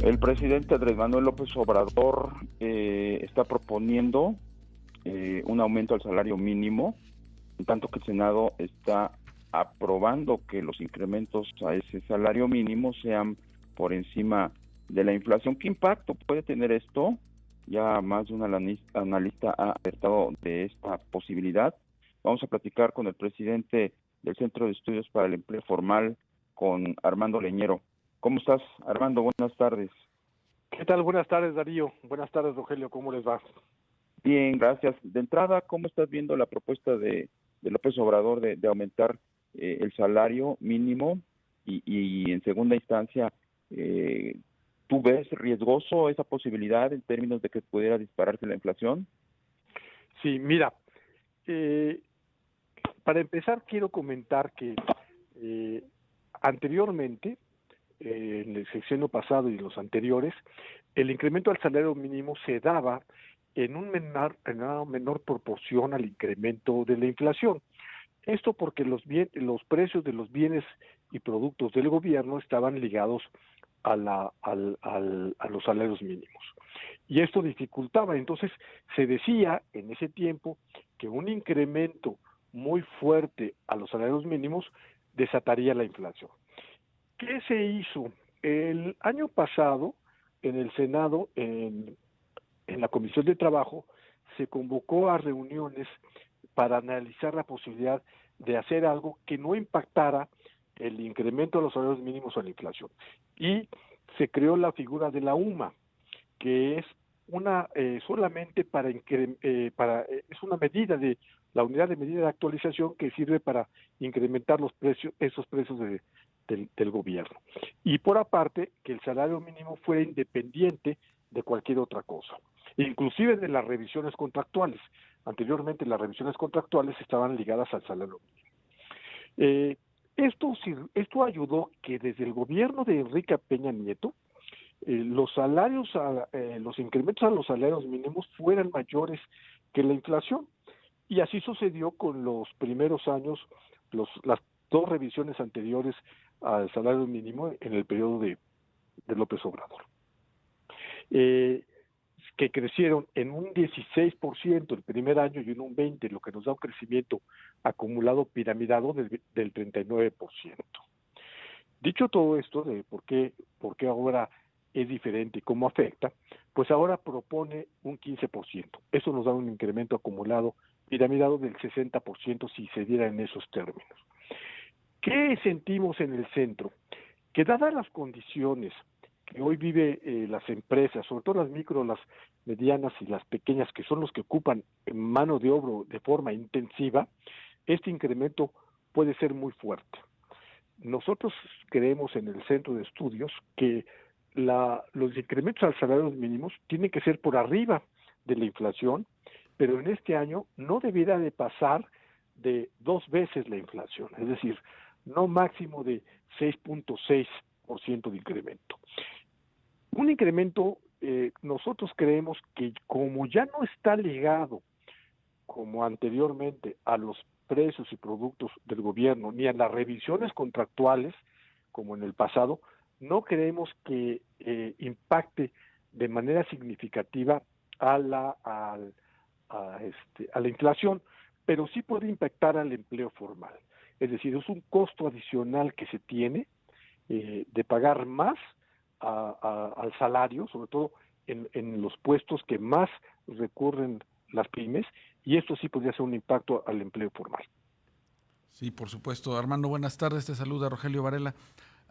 El presidente Andrés Manuel López Obrador está proponiendo un aumento al salario mínimo, en tanto que el Senado está aprobando que los incrementos a ese salario mínimo sean por encima de la inflación. ¿Qué impacto puede tener esto? Ya más de un analista ha alertado de esta posibilidad. Vamos a platicar con el presidente del Centro de Estudios para el Empleo Formal, con Armando Leñero. ¿Cómo estás, Armando? Buenas tardes. ¿Qué tal? Buenas tardes, Darío. Buenas tardes, Rogelio. ¿Cómo les va? Bien, gracias. De entrada, ¿cómo estás viendo la propuesta de López Obrador de aumentar el salario mínimo? Y en segunda instancia, ¿tú ves riesgoso esa posibilidad en términos de que pudiera dispararse la inflación? Sí, mira, eh, para empezar quiero comentar que anteriormente, en el sexenio pasado y los anteriores, el incremento al salario mínimo se daba en una menor proporción al incremento de la inflación. Esto porque los precios de los bienes y productos del gobierno estaban ligados a los salarios mínimos. Y esto dificultaba. Entonces, se decía en ese tiempo que un incremento muy fuerte a los salarios mínimos desataría la inflación. ¿Qué se hizo? El año pasado, en el Senado, en la Comisión de Trabajo, se convocó a reuniones para analizar la posibilidad de hacer algo que no impactara el incremento de los salarios mínimos o la inflación. Y se creó la figura de la UMA, que es una solamente es una medida de la unidad de medida de actualización que sirve para incrementar los precios, esos precios del gobierno. Y por aparte, que el salario mínimo fuera independiente de cualquier otra cosa, inclusive de las revisiones contractuales. Anteriormente las revisiones contractuales estaban ligadas al salario mínimo. Esto ayudó que desde el gobierno de Enrique Peña Nieto los incrementos a los salarios mínimos fueran mayores que la inflación. Y así sucedió con los primeros años, las dos revisiones anteriores al salario mínimo en el periodo de López Obrador. Que crecieron en un 16% el primer año y en un 20%, lo que nos da un crecimiento acumulado piramidado del 39%. Dicho todo esto de por qué ahora es diferente y cómo afecta, pues ahora propone un 15%. Eso nos da un incremento acumulado piramidado del 60% si se diera en esos términos. ¿Qué sentimos en el centro? Que dadas las condiciones que hoy vive las empresas, sobre todo las micro, las medianas y las pequeñas, que son los que ocupan mano de obra de forma intensiva, este incremento puede ser muy fuerte. Nosotros creemos en el centro de estudios que los incrementos al salarios mínimos tienen que ser por arriba de la inflación, pero en este año no debiera de pasar de 2 veces la inflación, es decir, no máximo de 6.6% de incremento. Un incremento, nosotros creemos que como ya no está ligado, como anteriormente, a los precios y productos del gobierno, ni a las revisiones contractuales, como en el pasado, no creemos que impacte de manera significativa a la inflación, pero sí puede impactar al empleo formal. Es decir, es un costo adicional que se tiene de pagar más al salario, sobre todo en los puestos que más recurren las pymes, y esto sí podría ser un impacto al empleo formal. Sí, por supuesto. Armando, buenas tardes. Te saluda Rogelio Varela.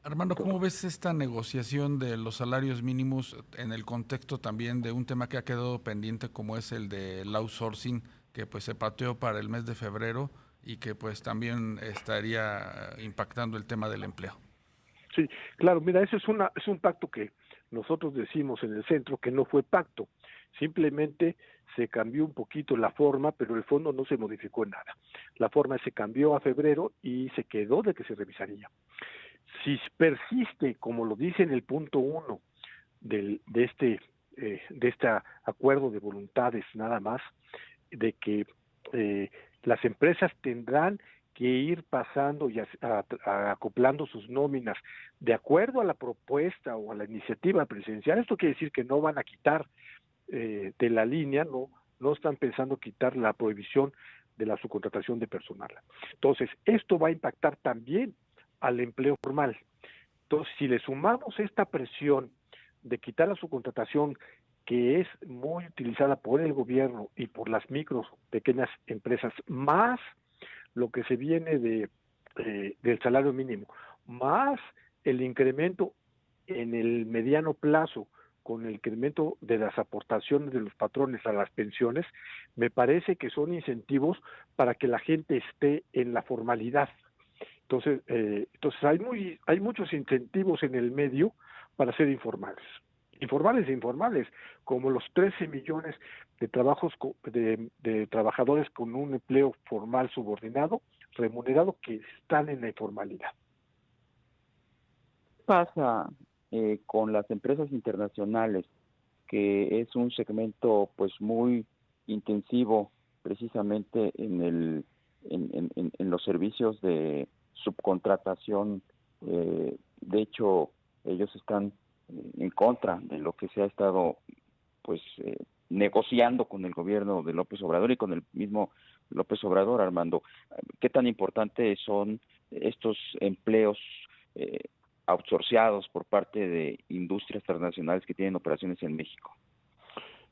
Armando, ¿cómo ves esta negociación de los salarios mínimos en el contexto también de un tema que ha quedado pendiente como es el del outsourcing, que pues se pateó para el mes de febrero y que pues también estaría impactando el tema del empleo? Sí, claro, mira, ese es un pacto que nosotros decimos en el centro que no fue pacto, simplemente se cambió un poquito la forma, pero el fondo no se modificó en nada. La forma se cambió a febrero y se quedó de que se revisaría. Si persiste, como lo dice en el punto 1 de este acuerdo de voluntades nada más, de que las empresas tendrán que ir pasando y acoplando sus nóminas de acuerdo a la propuesta o a la iniciativa presidencial. Esto quiere decir que no van a quitar de la línea, no están pensando quitar la prohibición de la subcontratación de personal. Entonces, esto va a impactar también al empleo formal. Entonces, si le sumamos esta presión de quitar la subcontratación, que es muy utilizada por el gobierno y por las micros, pequeñas empresas, más lo que se viene del salario mínimo, más el incremento en el mediano plazo con el incremento de las aportaciones de los patrones a las pensiones, me parece que son incentivos para que la gente esté en la formalidad. Entonces hay muchos incentivos en el medio para ser informales e informales, como los 13 millones de de trabajadores con un empleo formal subordinado, remunerado, que están en la informalidad. ¿Qué pasa con las empresas internacionales, que es un segmento pues muy intensivo precisamente en los servicios de subcontratación? De hecho, ellos están en contra de lo que se ha estado pues negociando con el gobierno de López Obrador y con el mismo López Obrador. Armando, ¿qué tan importantes son estos empleos outsourciados por parte de industrias transnacionales que tienen operaciones en México?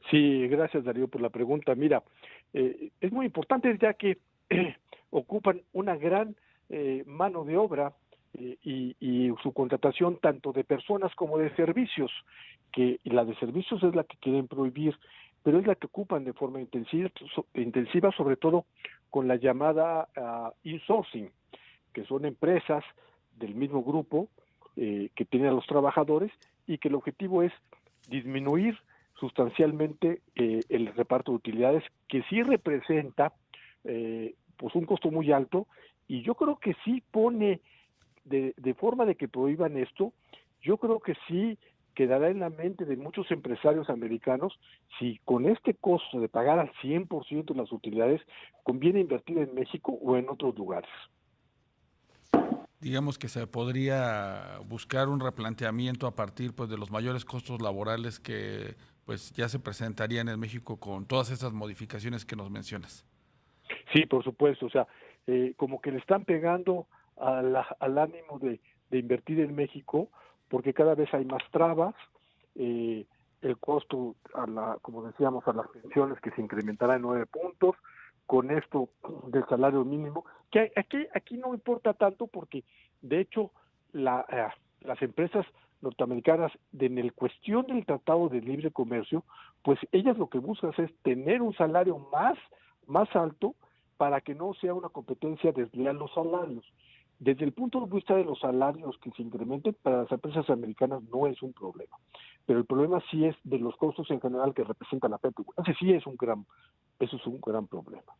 Sí, gracias, Darío, por la pregunta. Mira, es muy importante, ya que ocupan una gran mano de obra y su contratación tanto de personas como de servicios, que la de servicios es la que quieren prohibir, pero es la que ocupan de forma intensiva, sobre todo con la llamada insourcing, que son empresas del mismo grupo que tienen a los trabajadores, y que el objetivo es disminuir sustancialmente el reparto de utilidades, que sí representa pues un costo muy alto, y yo creo que sí pone de forma de que prohíban esto. Yo creo que sí quedará en la mente de muchos empresarios americanos si con este costo de pagar al 100% las utilidades conviene invertir en México o en otros lugares. Digamos que se podría buscar un replanteamiento a partir pues de los mayores costos laborales que pues ya se presentarían en México con todas estas modificaciones que nos mencionas. Sí, por supuesto, o sea, como que le están pegando al ánimo de invertir en México, porque cada vez hay más trabas, el costo, como decíamos, a las pensiones, que se incrementará en 9 puntos, con esto del salario mínimo, que aquí no importa tanto, porque de hecho las empresas norteamericanas, en el cuestión del Tratado de Libre Comercio, pues ellas lo que buscan es tener un salario más alto, para que no sea una competencia desleal los salarios. Desde el punto de vista de los salarios que se incrementen, para las empresas americanas no es un problema, pero el problema sí es de los costos en general que representa la PTU. Ese sí es un gran problema.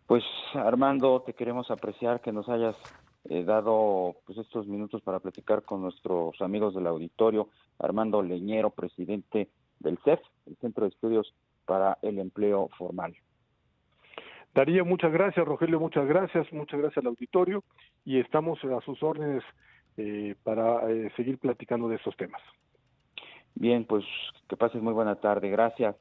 Pues Armando, te queremos apreciar que nos hayas dado pues estos minutos para platicar con nuestros amigos del auditorio. Armando Leñero, presidente del CEF, el Centro de Estudios para el Empleo Formal. Darío, muchas gracias. Rogelio, muchas gracias al auditorio, y estamos a sus órdenes para seguir platicando de estos temas. Bien, pues que pases muy buena tarde. Gracias.